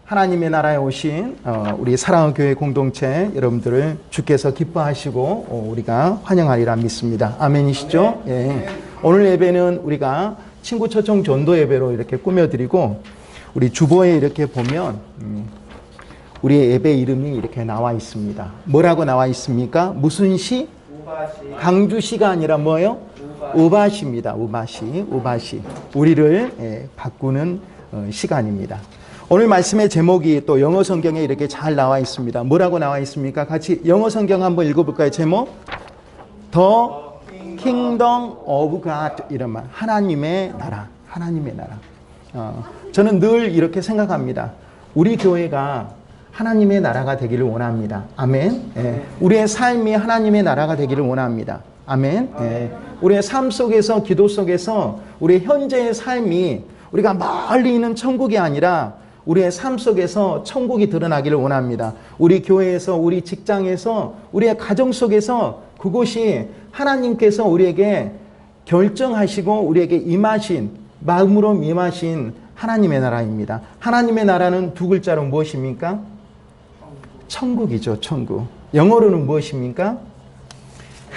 하나님의 나라에 오신 우리 사랑하는 교회 공동체 여러분들을 주께서 기뻐하시고 우리가 환영하리라 믿습니다. 아멘이시죠? 예. 오늘 예배는 우리가 친구 초청 전도 예배로 이렇게 꾸며드리고, 우리 주보에 이렇게 보면 우리의 예배 이름이 이렇게 나와 있습니다. 뭐라고 나와 있습니까? 무슨 시? 우바시. 강주시가 아니라 뭐예요? 우바시입니다. 우바시. 우리를 바꾸는 시간입니다. 오늘 말씀의 제목이 또 영어 성경에 이렇게 잘 나와 있습니다. 뭐라고 나와 있습니까? 같이 영어 성경 한번 읽어볼까요? 제목? The Kingdom of God. 이런 말. 하나님의 나라. 하나님의 나라. 저는 늘 이렇게 생각합니다. 우리 교회가 하나님의 나라가 되기를 원합니다. 아멘. 예. 우리의 삶이 하나님의 나라가 되기를 원합니다. 아멘. 예. 우리의 삶 속에서, 기도 속에서 우리의 현재의 삶이 우리가 멀리 있는 천국이 아니라 우리의 삶 속에서 천국이 드러나기를 원합니다. 우리 교회에서, 우리 직장에서, 우리의 가정 속에서 그곳이 하나님께서 우리에게 결정하시고 우리에게 임하신, 마음으로 임하신 하나님의 나라입니다. 하나님의 나라는 두 글자로 무엇입니까? 천국이죠, 천국. 영어로는 무엇입니까?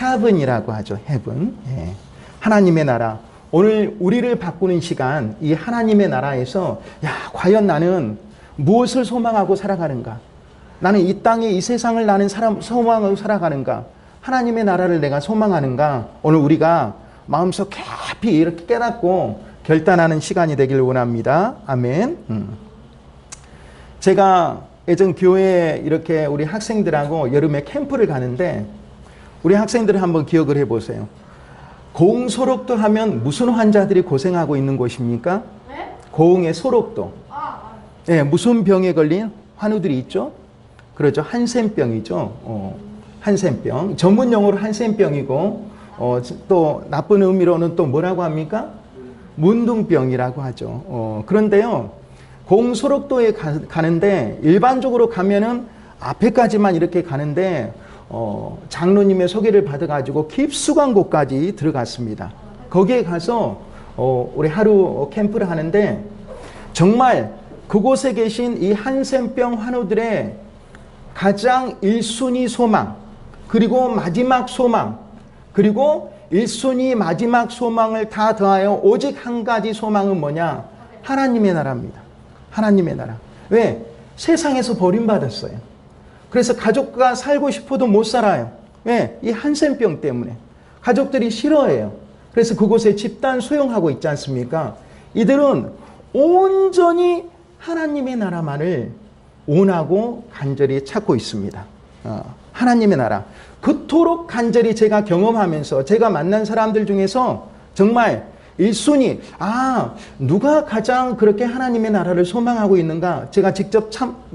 heaven이라고 하죠, heaven. 예. 하나님의 나라. 오늘 우리를 바꾸는 시간, 이 하나님의 나라에서 과연 나는 무엇을 소망하고 살아가는가? 나는 이 땅에 이 세상을 나는 소망하고 살아가는가? 하나님의 나라를 내가 소망하는가? 오늘 우리가 마음속 깊이 이렇게 깨닫고 결단하는 시간이 되기를 원합니다. 아멘. 제가 예전 교회에 이렇게 우리 학생들하고 여름에 캠프를 가는데, 우리 학생들을 한번 기억을 해보세요. 고흥소록도 하면 무슨 환자들이 고생하고 있는 곳입니까? 네? 고흥의 소록도. 네, 무슨 병에 걸린 환우들이 있죠? 그렇죠. 한센병이죠. 한센병. 전문 용어로 한센병이고, 또 나쁜 의미로는 또 뭐라고 합니까? 문둥병이라고 하죠. 그런데요, 고흥소록도에 가는데 일반적으로 가면은 앞에까지만 이렇게 가는데 장로님의 소개를 받아가지고 깊숙한 곳까지 들어갔습니다. 거기에 가서 우리 하루 캠프를 하는데, 정말 그곳에 계신 이 한센병 환우들의 가장 1순위 소망, 그리고 마지막 소망, 그리고 1순위 마지막 소망을 다 더하여 오직 한 가지 소망은 뭐냐? 하나님의 나라입니다. 하나님의 나라. 왜? 세상에서 버림받았어요. 그래서 가족과 살고 싶어도 못 살아요. 왜? 이 한센병 때문에. 가족들이 싫어해요. 그래서 그곳에 집단 수용하고 있지 않습니까? 이들은 온전히 하나님의 나라만을 원하고 간절히 찾고 있습니다. 하나님의 나라. 그토록 간절히 제가 경험하면서 제가 만난 사람들 중에서 정말 1순위, 누가 가장 그렇게 하나님의 나라를 소망하고 있는가? 제가 직접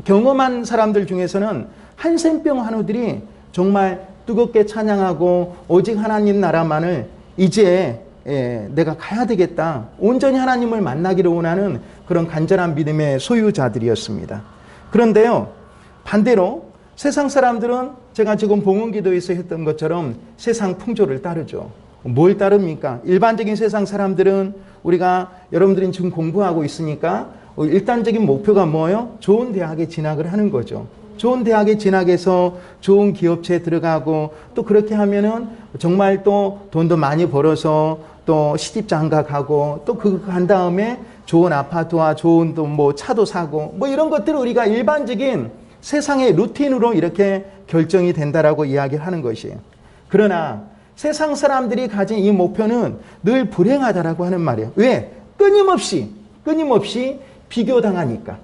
경험한 사람들 중에서는 한센병 환우들이 정말 뜨겁게 찬양하고 오직 하나님 나라만을 이제 내가 가야 되겠다. 온전히 하나님을 만나기를 원하는 그런 간절한 믿음의 소유자들이었습니다. 그런데요, 반대로 세상 사람들은 제가 지금 봉헌기도에서 했던 것처럼 세상 풍조를 따르죠. 뭘 따릅니까? 일반적인 세상 사람들은 우리가, 여러분들이 지금 공부하고 있으니까 일단적인 목표가 뭐예요? 좋은 대학에 진학을 하는 거죠. 좋은 대학에 진학해서 좋은 기업체에 들어가고, 또 그렇게 하면은 정말 또 돈도 많이 벌어서 또 시집 장가가고, 또 그거 간 다음에 좋은 아파트와 좋은 또 뭐 차도 사고, 뭐 이런 것들을 우리가 일반적인 세상의 루틴으로 이렇게 결정이 된다라고 이야기를 하는 것이에요. 그러나 세상 사람들이 가진 이 목표는 늘 불행하다라고 하는 말이에요. 왜? 끊임없이 비교당하니까.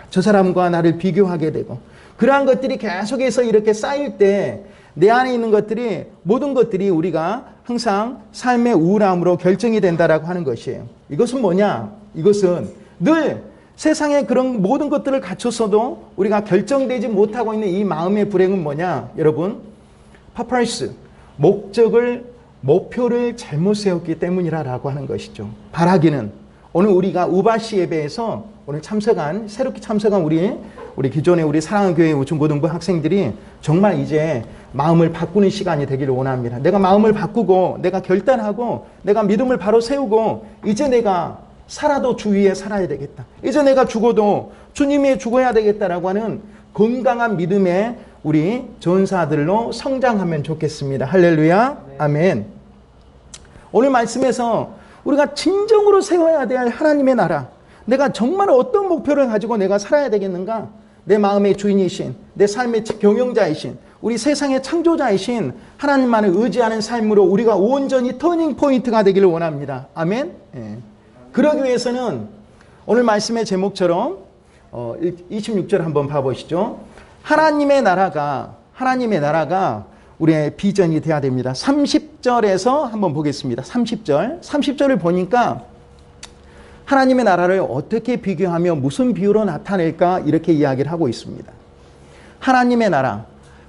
저 사람과 나를 비교하게 되고, 그러한 것들이 계속해서 이렇게 쌓일 때 내 안에 있는 것들이, 모든 것들이 우리가 항상 삶의 우울함으로 결정이 된다라고 하는 것이에요. 이것은 뭐냐? 이것은 늘 세상에 그런 모든 것들을 갖췄어도 우리가 결정되지 못하고 있는 이 마음의 불행은 뭐냐? 여러분, 퍼포스, 목표를 잘못 세웠기 때문이라고 하는 것이죠. 바라기는, 오늘 우리가 우바시 예배에서 오늘 새롭게 참석한 우리 기존의 우리 사랑하는 교회 중고등부 학생들이 정말 이제 마음을 바꾸는 시간이 되기를 원합니다. 내가 마음을 바꾸고, 내가 결단하고, 내가 믿음을 바로 세우고, 이제 내가 살아도 주 위에 살아야 되겠다. 이제 내가 죽어도 주님이 죽어야 되겠다라고 하는 건강한 믿음의 우리 전사들로 성장하면 좋겠습니다. 할렐루야. 아멘. 오늘 말씀에서 우리가 진정으로 세워야 될 하나님의 나라, 내가 정말 어떤 목표를 가지고 내가 살아야 되겠는가? 내 마음의 주인이신, 내 삶의 경영자이신, 우리 세상의 창조자이신 하나님만을 의지하는 삶으로 우리가 온전히 터닝 포인트가 되기를 원합니다. 아멘. 예. 그러기 위해서는 오늘 말씀의 제목처럼 26절 한번 봐보시죠. 하나님의 나라가 우리의 비전이 돼야 됩니다. 30절에서 한번 보겠습니다. 30절을 보니까 하나님의 나라를 어떻게 비교하며 무슨 비유로 나타낼까 이렇게 이야기를 하고 있습니다. 하나님의 나라.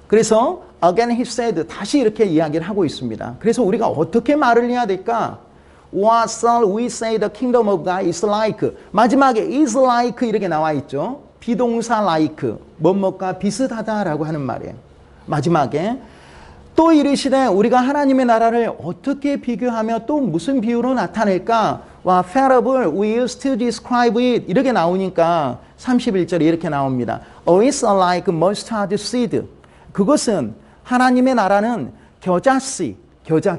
그래서 again he said, 다시 이렇게 이야기를 하고 있습니다. 그래서 우리가 어떻게 말을 해야 될까? What shall we say the kingdom of God is like? 마지막에 is like 이렇게 나와 있죠. 비동사 like, 뭐뭐가 비슷하다라고 하는 말이에요. 마지막에 또 이르시되 우리가 하나님의 나라를 어떻게 비교하며 또 무슨 비유로 나타낼까? 와, parable we use to describe it 이렇게 나오니까 31절에 이렇게 나옵니다. It's like mustard seed. 그것은 하나님의 나라는 겨자씨, 겨자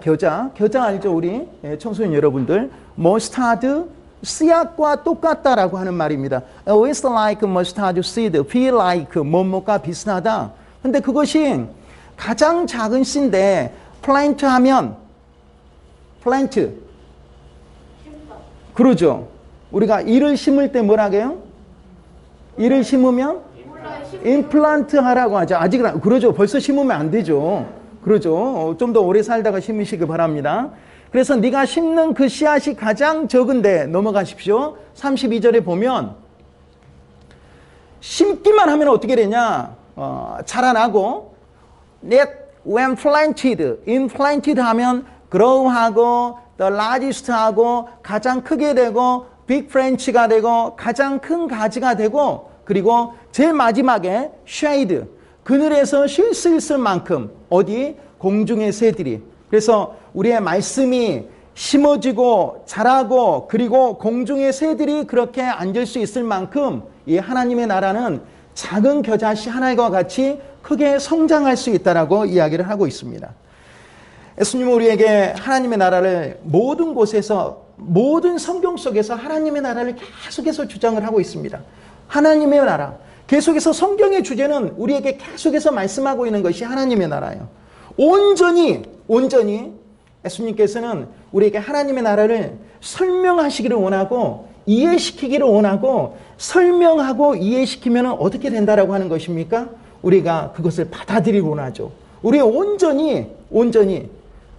알죠 우리 청소년 여러분들? 머스타드 씨앗과 똑같다라고 하는 말입니다. It's like mustard seed, be like 뭐뭐가 비슷하다. 근데 그것이 가장 작은 씨인데 플랜트 하면 플랜트 그러죠. 우리가 이를 심을 때 뭐라고 해요? 이를 심으면 임플란트 하라고 하죠. 아직 그러죠. 벌써 심으면 안 되죠. 그러죠. 좀 더 오래 살다가 심으시기 바랍니다. 그래서 네가 심는 그 씨앗이 가장 적은데 넘어가십시오. 32절에 보면 심기만 하면 어떻게 되냐? 자라나고 when planted, implanted 하면 grow하고 the largest 하고 가장 크게 되고 big branch가 되고 가장 큰 가지가 되고 그리고 제일 마지막에 shade, 그늘에서 쉴 수 있을 만큼 어디? 공중의 새들이. 그래서 우리의 말씀이 심어지고 자라고 그리고 공중의 새들이 그렇게 앉을 수 있을 만큼 이 하나님의 나라는 작은 겨자씨 하나와 같이 크게 성장할 수 있다라고 이야기를 하고 있습니다. 예수님은 우리에게 하나님의 나라를 모든 곳에서 모든 성경 속에서 하나님의 나라를 계속해서 주장을 하고 있습니다. 하나님의 나라. 계속해서 성경의 주제는 우리에게 계속해서 말씀하고 있는 것이 하나님의 나라예요. 온전히 예수님께서는 우리에게 하나님의 나라를 설명하시기를 원하고 이해시키기를 원하고 설명하고 이해시키면 어떻게 된다라고 하는 것입니까? 우리가 그것을 받아들이고 원하죠. 우리 온전히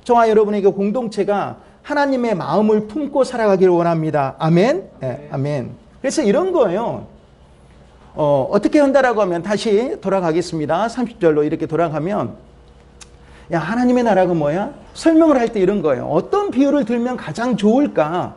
저와 여러분에게 공동체가 하나님의 마음을 품고 살아가기를 원합니다. 아멘? 네, 아멘. 그래서 이런 거예요. 어떻게 한다라고 하면 다시 돌아가겠습니다. 30절로 이렇게 돌아가면 야, 하나님의 나라가 뭐야? 설명을 할 때 이런 거예요. 어떤 비유를 들면 가장 좋을까?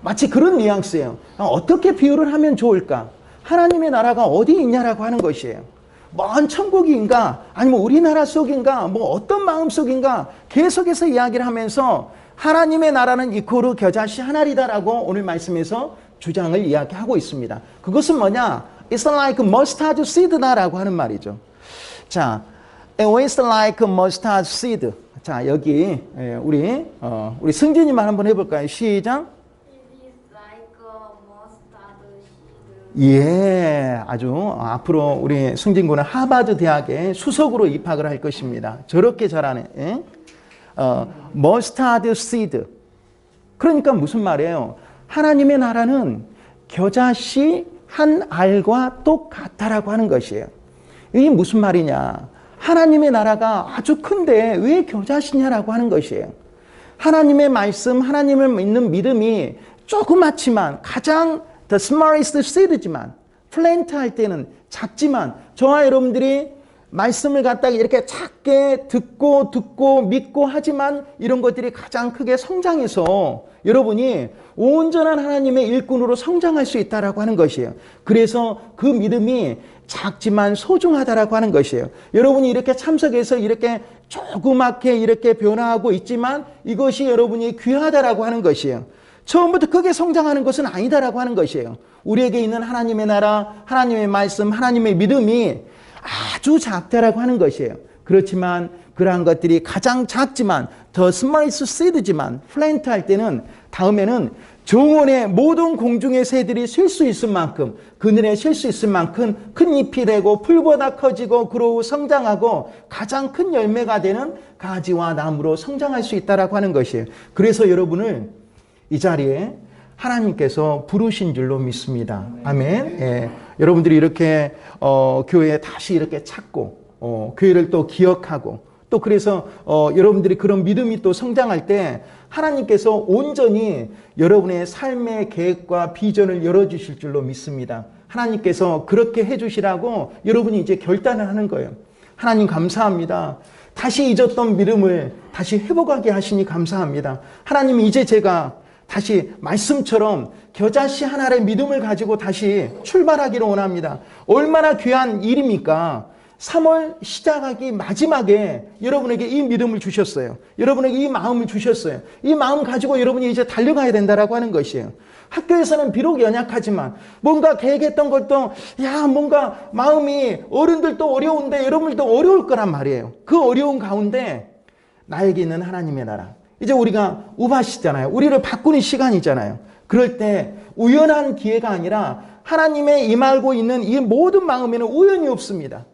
마치 그런 뉘앙스예요. 어떻게 비유를 하면 좋을까? 하나님의 나라가 어디 있냐라고 하는 것이에요. 먼 천국인가? 아니면 우리나라 속인가? 뭐 어떤 마음 속인가? 계속해서 이야기를 하면서 하나님의 나라는 이코르 겨자씨 하나리다라고 오늘 말씀에서 주장을 이야기하고 있습니다. 그것은 뭐냐? It's like mustard seed다라고 하는 말이죠. 자, It's like mustard seed. 자, 여기 우리 승진이만 한번 해볼까요? 시작. It is like a mustard seed. 예, 아주 앞으로 우리 승진군은 하버드 대학에 수석으로 입학을 할 것입니다. 저렇게 잘하네. 예? mustard seed. 그러니까 무슨 말이에요? 하나님의 나라는 겨자씨 한 알과 똑같다라고 하는 것이에요. 이게 무슨 말이냐? 하나님의 나라가 아주 큰데 왜 겨자씨냐라고 하는 것이에요. 하나님의 말씀, 하나님을 믿는 믿음이 조그맣지만 가장 the smallest seed지만 플랜트 할 때는 작지만 저와 여러분들이 말씀을 갖다가 이렇게 작게 듣고 믿고 하지만 이런 것들이 가장 크게 성장해서 여러분이 온전한 하나님의 일꾼으로 성장할 수 있다라고 하는 것이에요. 그래서 그 믿음이 작지만 소중하다라고 하는 것이에요. 여러분이 이렇게 참석해서 이렇게 조그맣게 이렇게 변화하고 있지만 이것이 여러분이 귀하다라고 하는 것이에요. 처음부터 크게 성장하는 것은 아니다라고 하는 것이에요. 우리에게 있는 하나님의 나라, 하나님의 말씀, 하나님의 믿음이 아주 작다라고 하는 것이에요. 그렇지만 그러한 것들이 가장 작지만 더 스마일스 시드지만 플랜트 할 때는 다음에는 정원의 모든 공중의 새들이 쉴 수 있을 만큼, 그늘에 쉴 수 있을 만큼 큰 잎이 되고 풀보다 커지고 그러고 성장하고 가장 큰 열매가 되는 가지와 나무로 성장할 수 있다라고 하는 것이에요. 그래서 여러분을 이 자리에 하나님께서 부르신 줄로 믿습니다. 아멘. 예. 여러분들이 이렇게 교회에 다시 이렇게 찾고 교회를 또 기억하고 또 그래서 여러분들이 그런 믿음이 또 성장할 때 하나님께서 온전히 여러분의 삶의 계획과 비전을 열어주실 줄로 믿습니다. 하나님께서 그렇게 해주시라고 여러분이 이제 결단을 하는 거예요. 하나님 감사합니다. 다시 잊었던 믿음을 다시 회복하게 하시니 감사합니다. 하나님 이제 제가 다시 말씀처럼 겨자씨 하나의 믿음을 가지고 다시 출발하기를 원합니다. 얼마나 귀한 일입니까? 3월 시작하기 마지막에 여러분에게 이 믿음을 주셨어요. 여러분에게 이 마음을 주셨어요. 이 마음 가지고 여러분이 이제 달려가야 된다라고 하는 것이에요. 학교에서는 비록 연약하지만 뭔가 계획했던 것도 뭔가 마음이 어른들도 어려운데 여러분들도 어려울 거란 말이에요. 그 어려운 가운데 나에게 있는 하나님의 나라. 이제 우리가 우바시잖아요. 우리를 바꾸는 시간이잖아요. 그럴 때 우연한 기회가 아니라 하나님의 임하고 있는 이 모든 마음에는 우연이 없습니다.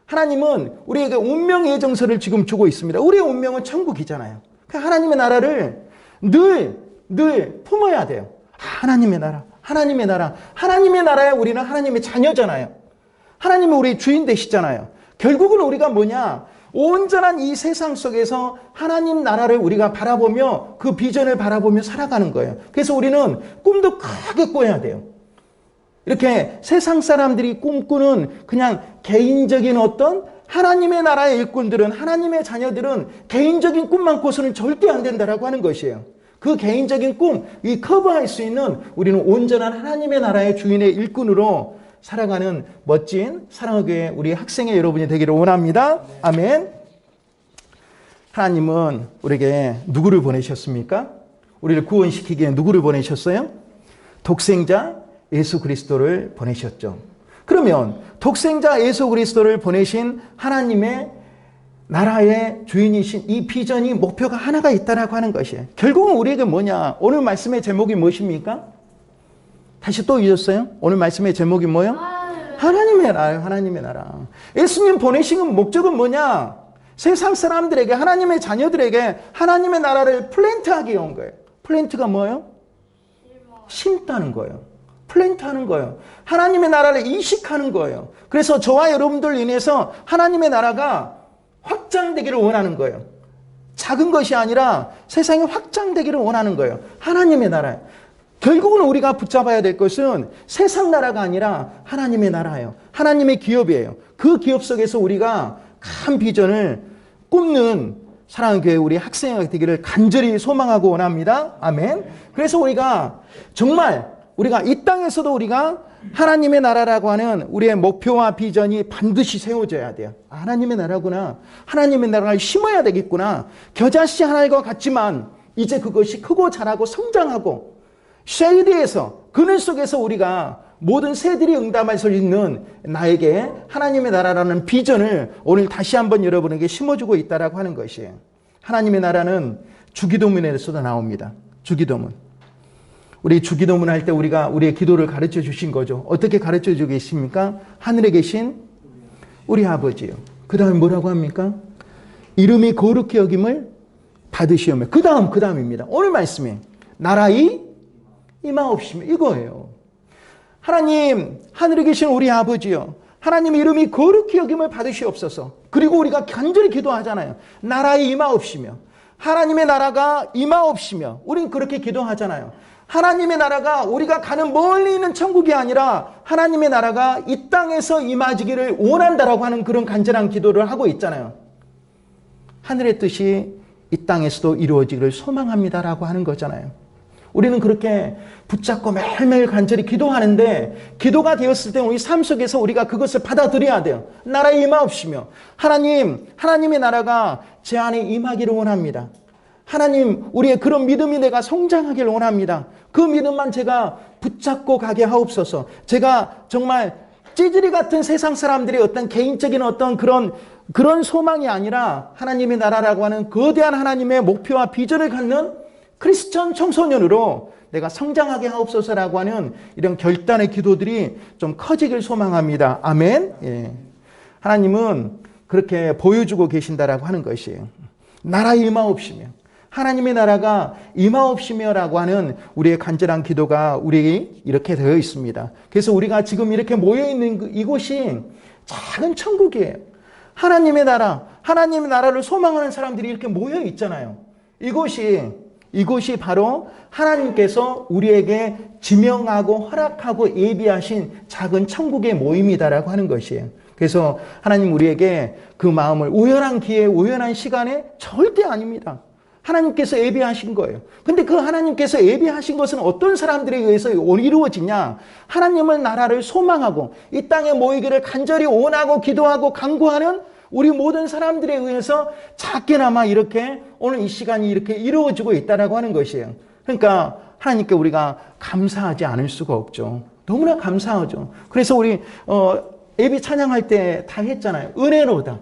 하나님은 우리에게 운명 예정서를 지금 주고 있습니다. 우리의 운명은 천국이잖아요. 그러니까 하나님의 나라를 늘 품어야 돼요. 하나님의 나라, 하나님의 나라. 하나님의 나라에 우리는 하나님의 자녀잖아요. 하나님은 우리 주인 되시잖아요. 결국은 우리가 뭐냐? 온전한 이 세상 속에서 하나님 나라를 우리가 바라보며 그 비전을 바라보며 살아가는 거예요. 그래서 우리는 꿈도 크게 꿔야 돼요. 이렇게 세상 사람들이 꿈꾸는 그냥 개인적인 어떤 하나님의 나라의 일꾼들은, 하나님의 자녀들은 개인적인 꿈만 꿔서는 절대 안 된다라고 하는 것이에요. 그 개인적인 꿈, 이 커버할 수 있는 우리는 온전한 하나님의 나라의 주인의 일꾼으로 살아가는 멋진 사랑의 교회 우리 학생의 여러분이 되기를 원합니다. 아멘. 하나님은 우리에게 누구를 보내셨습니까? 우리를 구원시키기에 누구를 보내셨어요? 독생자 예수 그리스도를 보내셨죠. 그러면 독생자 예수 그리스도를 보내신 하나님의 나라의 주인이신 이 비전이 목표가 하나가 있다라고 하는 것이에요. 결국은 우리에게 뭐냐? 오늘 말씀의 제목이 무엇입니까? 다시 또 잊었어요? 오늘 말씀의 제목이 뭐예요? 하나님의 나라예요. 하나님의 나라. 예수님 보내신 목적은 뭐냐? 세상 사람들에게, 하나님의 자녀들에게 하나님의 나라를 플랜트하게 온 거예요. 플랜트가 뭐예요? 심다는 거예요. 플랜트하는 거예요. 하나님의 나라를 이식하는 거예요. 그래서 저와 여러분들 인해서 하나님의 나라가 확장되기를 원하는 거예요. 작은 것이 아니라 세상이 확장되기를 원하는 거예요. 하나님의 나라예요. 결국은 우리가 붙잡아야 될 것은 세상 나라가 아니라 하나님의 나라예요. 하나님의 기업이에요. 그 기업 속에서 우리가 큰 비전을 꿈는 사랑의 교회 우리 학생이 되기를 간절히 소망하고 원합니다. 아멘. 그래서 우리가 정말 우리가 이 땅에서도 우리가 하나님의 나라라고 하는 우리의 목표와 비전이 반드시 세워져야 돼요. 하나님의 나라구나. 하나님의 나라를 심어야 되겠구나. 겨자씨 하나과 같지만 이제 그것이 크고 자라고 성장하고 쉐이드에서 그늘 속에서 우리가 모든 새들이 응답할 수 있는 나에게 하나님의 나라라는 비전을 오늘 다시 한번 여러분에게 심어주고 있다라고 하는 것이에요. 하나님의 나라는 주기도문에서도 나옵니다. 주기도문. 우리 주기도문 할 때 우리가 우리의 기도를 가르쳐 주신 거죠. 어떻게 가르쳐 주고 계십니까? 하늘에 계신 우리 아버지요. 그 다음에 뭐라고 합니까? 이름이 거룩히 여김을 받으시오며. 그 다음입니다. 오늘 말씀에 나라의 임하옵시며 이거예요. 하나님, 하늘에 계신 우리 아버지요. 하나님 이름이 거룩히 여김을 받으시옵소서. 그리고 우리가 간절히 기도하잖아요. 나라의 임하옵시며. 하나님의 나라가 임하옵시며. 우린 그렇게 기도하잖아요. 하나님의 나라가 우리가 가는 멀리 있는 천국이 아니라 하나님의 나라가 이 땅에서 임하기를 원한다라고 하는 그런 간절한 기도를 하고 있잖아요. 하늘의 뜻이 이 땅에서도 이루어지기를 소망합니다라고 하는 거잖아요. 우리는 그렇게 붙잡고 매일매일 간절히 기도하는데 기도가 되었을 때 우리 삶 속에서 우리가 그것을 받아들여야 돼요. 나라에 임하옵시며. 하나님, 하나님의 나라가 제 안에 임하기를 원합니다. 하나님, 우리의 그런 믿음이 내가 성장하길 원합니다. 그 믿음만 제가 붙잡고 가게 하옵소서. 제가 정말 찌질이 같은 세상 사람들이 어떤 개인적인 어떤 그런 소망이 아니라 하나님의 나라라고 하는 거대한 하나님의 목표와 비전을 갖는 크리스천 청소년으로 내가 성장하게 하옵소서라고 하는 이런 결단의 기도들이 좀 커지길 소망합니다. 아멘. 예. 하나님은 그렇게 보여주고 계신다라고 하는 것이에요. 나라 임하옵시며, 하나님의 나라가 임하옵시며라고 하는 우리의 간절한 기도가 우리 이렇게 되어 있습니다. 그래서 우리가 지금 이렇게 모여 있는 이곳이 작은 천국이에요. 하나님의 나라, 하나님의 나라를 소망하는 사람들이 이렇게 모여 있잖아요. 이곳이 바로 하나님께서 우리에게 지명하고 허락하고 예비하신 작은 천국의 모임이다라고 하는 것이에요. 그래서 하나님 우리에게 그 마음을 우연한 기회에 우연한 시간에 절대 아닙니다. 하나님께서 예비하신 거예요. 근데 그 하나님께서 예비하신 것은 어떤 사람들에 의해서 이루어지냐? 하나님의 나라를 소망하고 이 땅에 모이기를 간절히 원하고 기도하고 간구하는 우리 모든 사람들에 의해서 작게나마 이렇게 오늘 이 시간이 이렇게 이루어지고 있다라고 하는 것이에요. 그러니까 하나님께 우리가 감사하지 않을 수가 없죠. 너무나 감사하죠. 그래서 우리 예비 찬양할 때 다 했잖아요. 은혜로다.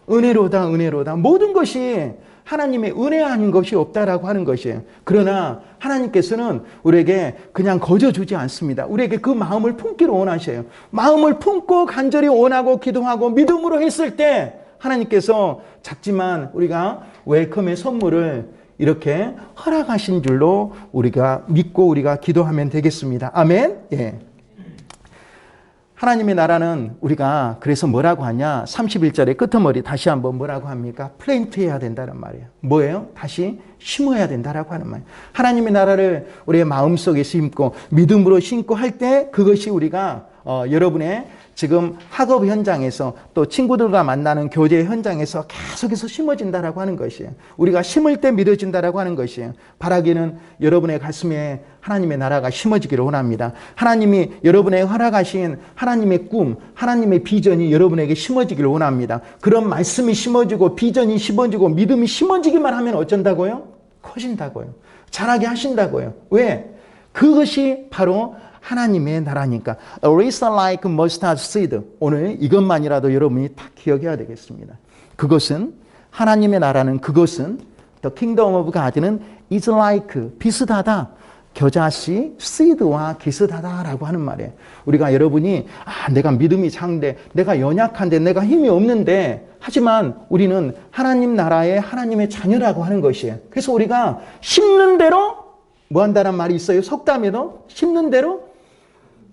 은혜로다. 은혜로다. 모든 것이 하나님의 은혜 아닌 것이 없다라고 하는 것이에요. 그러나 하나님께서는 우리에게 그냥 거저주지 않습니다. 우리에게 그 마음을 품기를 원하셔요. 마음을 품고 간절히 원하고 기도하고 믿음으로 했을 때 하나님께서 작지만 우리가 웰컴의 선물을 이렇게 허락하신 줄로 우리가 믿고 우리가 기도하면 되겠습니다. 아멘. 예. 하나님의 나라는 우리가 그래서 뭐라고 하냐? 31절의 끄트머리 다시 한번 뭐라고 합니까? 플랜트 해야 된다는 말이에요. 뭐예요? 다시 심어야 된다라고 하는 말이에요. 하나님의 나라를 우리의 마음속에 심고 믿음으로 심고 할 때 그것이 우리가 여러분의 지금 학업 현장에서 또 친구들과 만나는 교제 현장에서 계속해서 심어진다라고 하는 것이에요. 우리가 심을 때 믿어진다라고 하는 것이에요. 바라기는 여러분의 가슴에 하나님의 나라가 심어지기를 원합니다. 하나님이 여러분에게 허락하신 하나님의 꿈, 하나님의 비전이 여러분에게 심어지기를 원합니다. 그런 말씀이 심어지고 비전이 심어지고 믿음이 심어지기만 하면 어쩐다고요? 커진다고요. 자라게 하신다고요. 왜? 그것이 바로 하나님의 나라니까. A raisin like mustard seed. 오늘 이것만이라도 여러분이 다 기억해야 되겠습니다. 그것은 하나님의 나라는 그것은 The kingdom of God는 is like 비슷하다. 겨자씨 seed와 비슷하다라고 하는 말이에요. 우리가 여러분이 내가 믿음이 작은데 내가 연약한데 내가 힘이 없는데 하지만 우리는 하나님 나라의 하나님의 자녀라고 하는 것이에요. 그래서 우리가 심는 대로 뭐 한다는 말이 있어요. 속담에도 심는 대로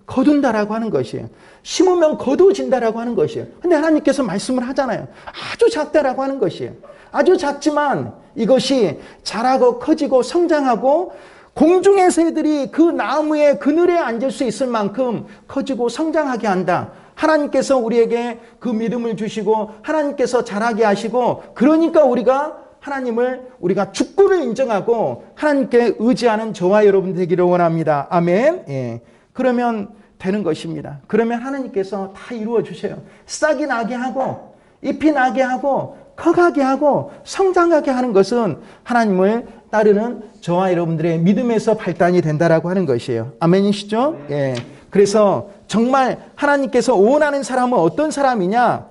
거둔다라고 하는 것이에요. 심으면 거두어진다라고 하는 것이에요. 근데 하나님께서 말씀을 하잖아요. 아주 작다라고 하는 것이에요. 아주 작지만 이것이 자라고 커지고 성장하고 공중의 새들이 그 나무의 그늘에 앉을 수 있을 만큼 커지고 성장하게 한다. 하나님께서 우리에게 그 믿음을 주시고 하나님께서 자라게 하시고 그러니까 우리가 주권을 인정하고 하나님께 의지하는 저와 여러분 되기를 원합니다. 아멘. 예. 그러면 되는 것입니다. 그러면 하나님께서 다 이루어 주셔요. 싹이 나게 하고 잎이 나게 하고 커가게 하고 성장하게 하는 것은 하나님을 따르는 저와 여러분들의 믿음에서 발단이 된다라고 하는 것이에요. 아멘이시죠? 예. 그래서 정말 하나님께서 원하는 사람은 어떤 사람이냐?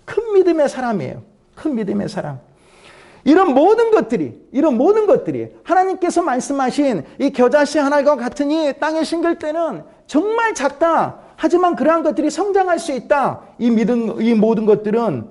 큰 믿음의 사람이에요. 큰 믿음의 사람. 이런 모든 것들이 하나님께서 말씀하신 이 겨자씨 하나가 같으니 땅에 심길 때는 정말 작다. 하지만 그러한 것들이 성장할 수 있다. 이 모든 것들은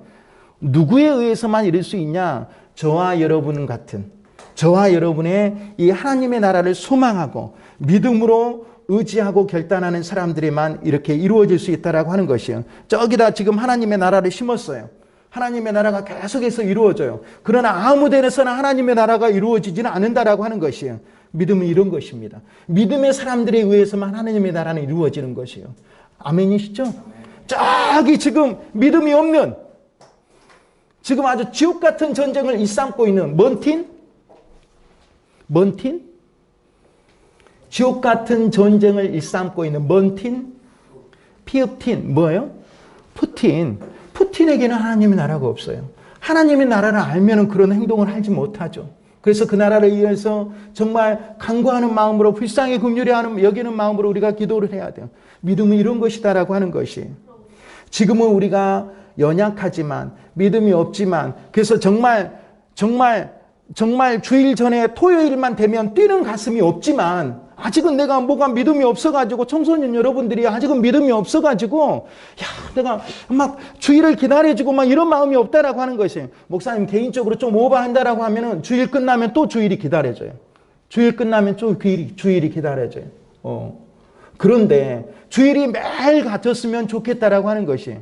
누구에 의해서만 이룰 수 있냐? 저와 여러분 같은, 저와 여러분의 이 하나님의 나라를 소망하고 믿음으로 의지하고 결단하는 사람들에만 이렇게 이루어질 수 있다라고 하는 것이에요. 저기다 지금 하나님의 나라를 심었어요. 하나님의 나라가 계속해서 이루어져요. 그러나 아무 데서나 하나님의 나라가 이루어지지는 않는다라고 하는 것이에요. 믿음은 이런 것입니다. 믿음의 사람들에 의해서만 하나님의 나라는 이루어지는 것이에요. 아멘이시죠? 저기 지금 믿음이 없는, 지금 아주 지옥 같은 전쟁을 일삼고 있는 먼틴? 지옥 같은 전쟁을 일삼고 있는 먼틴? 피읍틴? 뭐예요? 푸틴에게는 하나님의 나라가 없어요. 하나님의 나라를 알면 그런 행동을 하지 못하죠. 그래서 그 나라를 위해서 정말 간구하는 마음으로 불쌍히 긍휼히 여기는 마음으로 우리가 기도를 해야 돼요. 믿음은 이런 것이다라고 하는 것이. 지금은 우리가 연약하지만 믿음이 없지만 그래서 정말 주일 전에 토요일만 되면 뛰는 가슴이 없지만 아직은 내가 뭐가 믿음이 없어가지고 청소년 여러분들이 아직은 믿음이 없어가지고 내가 막 주일을 기다려주고 막 이런 마음이 없다라고 하는 것이에요. 목사님 개인적으로 좀 오버한다라고 하면은 주일 끝나면 또 주일이 기다려져요. 주일 끝나면 또 주일이 기다려져요. 그런데 주일이 매일 같았으면 좋겠다라고 하는 것이.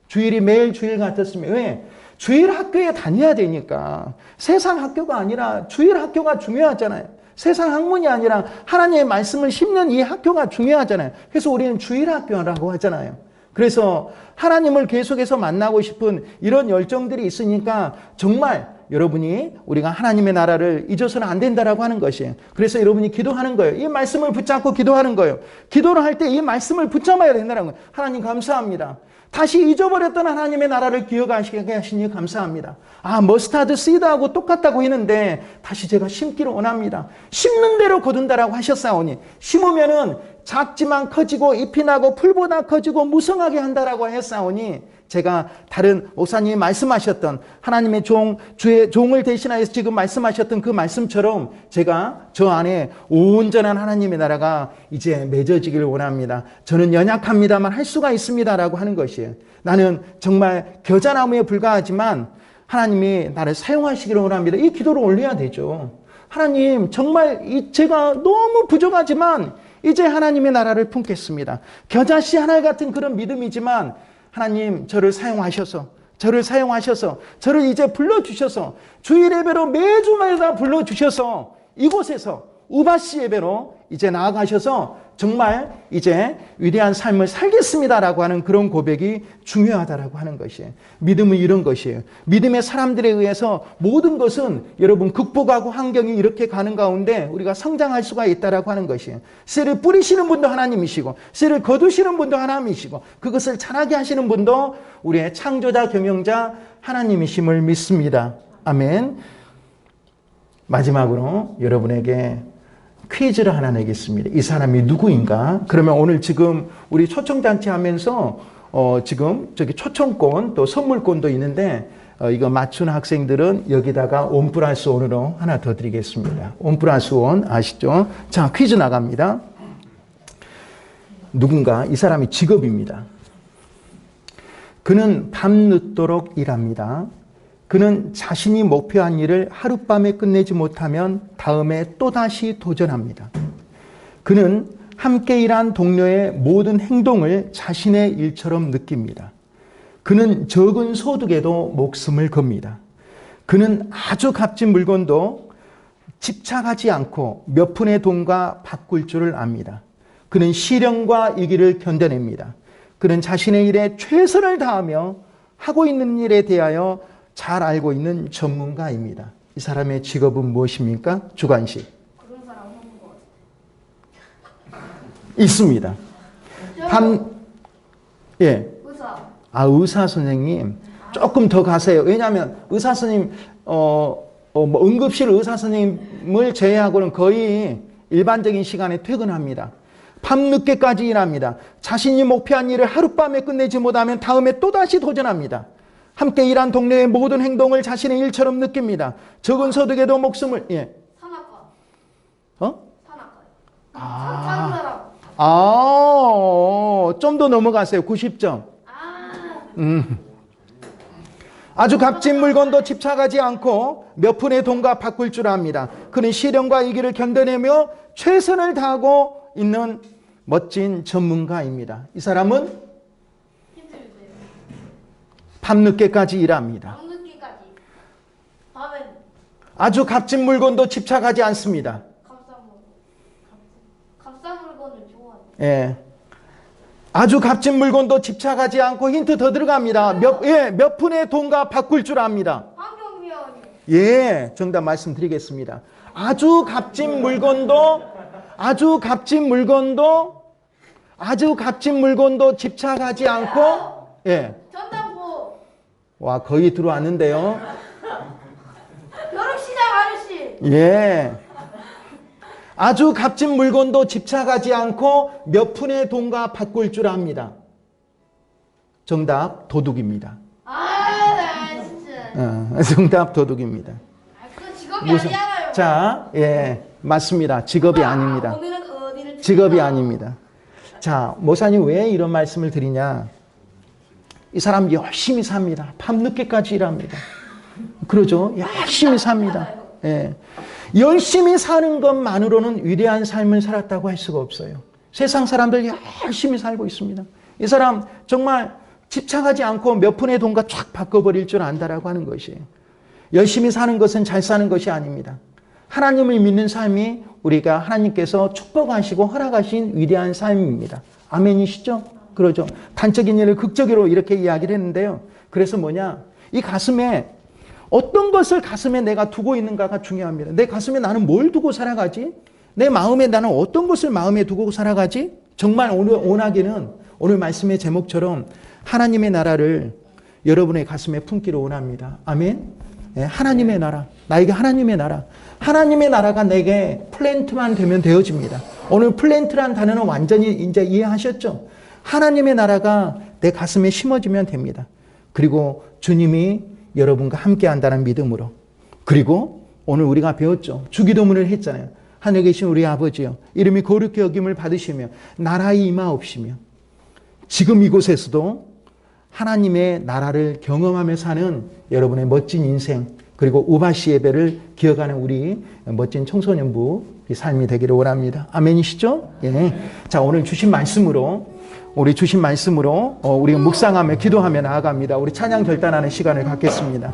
주일이 매일 주일 같았으면 왜? 주일 학교에 다녀야 되니까. 세상 학교가 아니라 주일 학교가 중요하잖아요. 세상 학문이 아니라 하나님의 말씀을 심는 이 학교가 중요하잖아요. 그래서 우리는 주일 학교라고 하잖아요. 그래서 하나님을 계속해서 만나고 싶은 이런 열정들이 있으니까 정말 여러분이 우리가 하나님의 나라를 잊어서는 안 된다라고 하는 것이에요. 그래서 여러분이 기도하는 거예요. 이 말씀을 붙잡고 기도하는 거예요. 기도를 할 때 이 말씀을 붙잡아야 된다는 거예요. 하나님 감사합니다. 다시 잊어버렸던 하나님의 나라를 기억하시게 하시니 감사합니다. 머스타드 씨드하고 똑같다고 했는데 다시 제가 심기를 원합니다. 심는 대로 거둔다라고 하셨사오니 심으면은 작지만 커지고 잎이 나고 풀보다 커지고 무성하게 한다라고 했사오니 제가 다른 목사님이 말씀하셨던 하나님의 주의 종을 대신하여서 지금 말씀하셨던 그 말씀처럼 제가 저 안에 온전한 하나님의 나라가 이제 맺어지길 원합니다. 저는 연약합니다만 할 수가 있습니다라고 하는 것이에요. 나는 정말 겨자나무에 불과하지만 하나님이 나를 사용하시기를 원합니다. 이 기도를 올려야 되죠. 하나님 정말 제가 너무 부족하지만 이제 하나님의 나라를 품겠습니다. 겨자씨 하나 같은 그런 믿음이지만 하나님 저를 사용하셔서 저를 이제 불러주셔서 주일 예배로 매주마다 불러주셔서 이곳에서 우바시 예배로 이제 나아가셔서 정말 이제 위대한 삶을 살겠습니다라고 하는 그런 고백이 중요하다라고 하는 것이에요. 믿음은 이런 것이에요. 믿음의 사람들에 의해서 모든 것은 여러분 극복하고 환경이 이렇게 가는 가운데 우리가 성장할 수가 있다라고 하는 것이에요. 씨를 뿌리시는 분도 하나님이시고 씨를 거두시는 분도 하나님이시고 그것을 자라게 하시는 분도 우리의 창조자 경영자 하나님이심을 믿습니다. 아멘. 마지막으로 여러분에게 퀴즈를 하나 내겠습니다. 이 사람이 누구인가? 그러면 오늘 지금 우리 초청잔치 하면서 지금 저기 초청권 또 선물권도 있는데 이거 맞춘 학생들은 여기다가 원 플러스 원으로 하나 더 드리겠습니다. 원 플러스 원 아시죠? 자, 퀴즈 나갑니다. 누군가? 이 사람이 직업입니다. 그는 밤늦도록 일합니다. 그는 자신이 목표한 일을 하룻밤에 끝내지 못하면 다음에 또다시 도전합니다. 그는 함께 일한 동료의 모든 행동을 자신의 일처럼 느낍니다. 그는 적은 소득에도 목숨을 겁니다. 그는 아주 값진 물건도 집착하지 않고 몇 푼의 돈과 바꿀 줄을 압니다. 그는 시련과 위기를 견뎌냅니다. 그는 자신의 일에 최선을 다하며 하고 있는 일에 대하여 잘 알고 있는 전문가입니다. 이 사람의 직업은 무엇입니까? 주관식. 그런 사람 없는 것 같아요. 있습니다. 예. 의사. 의사 선생님. 조금 더 가세요. 왜냐하면 의사 선생님, 응급실 의사 선생님을 제외하고는 거의 일반적인 시간에 퇴근합니다. 밤늦게까지 일합니다. 자신이 목표한 일을 하룻밤에 끝내지 못하면 다음에 또다시 도전합니다. 함께 일한 동료의 모든 행동을 자신의 일처럼 느낍니다. 적은 소득에도 목숨을 산악관. 산악관. 사람. 좀 더 넘어가세요. 90점. 아주 값진 물건도 집착하지 않고 몇 푼의 돈과 바꿀 줄 압니다. 그는 시련과 위기를 견뎌내며 최선을 다하고 있는 멋진 전문가입니다. 이 사람은 밤늦게까지 일합니다. 밤늦게까지. 밤엔 아주 값진 물건도 집착하지 않습니다. 값싼 물건을 좋아해요. 예. 아주 값진 물건도 집착하지 않고 힌트 더 들어갑니다. 몇 푼의 돈과 바꿀 줄 압니다. 환경미화원이요. 예, 정답 말씀드리겠습니다. 아주 값진 물건도 집착하지 않고 전당포. 와, 거의 들어왔는데요. 벼룩시장 아저씨. 예. 아주 값진 물건도 집착하지 않고 몇 푼의 돈과 바꿀 줄 압니다. 정답 도둑입니다. 진짜. 정답 도둑입니다. 그건 직업이 아니잖아요. 자, 예, 맞습니다. 직업이 아닙니다. 오늘은 어디를 직업이 찍나? 아닙니다. 자, 목사님 왜 이런 말씀을 드리냐? 이 사람 열심히 삽니다. 밤늦게까지 일합니다. 그러죠? 열심히 삽니다. 예. 열심히 사는 것만으로는 위대한 삶을 살았다고 할 수가 없어요. 세상 사람들 열심히 살고 있습니다. 이 사람 정말 집착하지 않고 몇 푼의 돈과 쫙 바꿔버릴 줄 안다라고 하는 것이에요. 열심히 사는 것은 잘 사는 것이 아닙니다. 하나님을 믿는 삶이 우리가 하나님께서 축복하시고 허락하신 위대한 삶입니다. 아멘이시죠? 그러죠. 단적인 예를 극적으로 이렇게 이야기를 했는데요. 그래서 뭐냐? 이 가슴에 어떤 것을 가슴에 내가 두고 있는가가 중요합니다. 내 가슴에 나는 뭘 두고 살아가지? 내 마음에 나는 어떤 것을 마음에 두고 살아가지? 정말 오늘 원하기는 오늘 말씀의 제목처럼 하나님의 나라를 여러분의 가슴에 품기를 원합니다. 아멘? 네, 하나님의 나라. 나에게 하나님의 나라. 하나님의 나라가 내게 플랜트만 되면 되어집니다. 오늘 플랜트란 단어는 완전히 이제 이해하셨죠? 하나님의 나라가 내 가슴에 심어지면 됩니다. 그리고 주님이 여러분과 함께 한다는 믿음으로. 그리고 오늘 우리가 배웠죠. 주기도문을 했잖아요. 하늘에 계신 우리 아버지요. 이름이 거룩히 여김을 받으시며 나라의 임하옵시며 지금 이곳에서도 하나님의 나라를 경험하며 사는 여러분의 멋진 인생 그리고 우바시 예배를 기억하는 우리 멋진 청소년부 삶이 되기를 원합니다. 아멘이시죠? 예. 자, 오늘 주신 말씀으로 우리가 묵상하며 기도하며 나아갑니다. 우리 찬양 결단하는 시간을 갖겠습니다.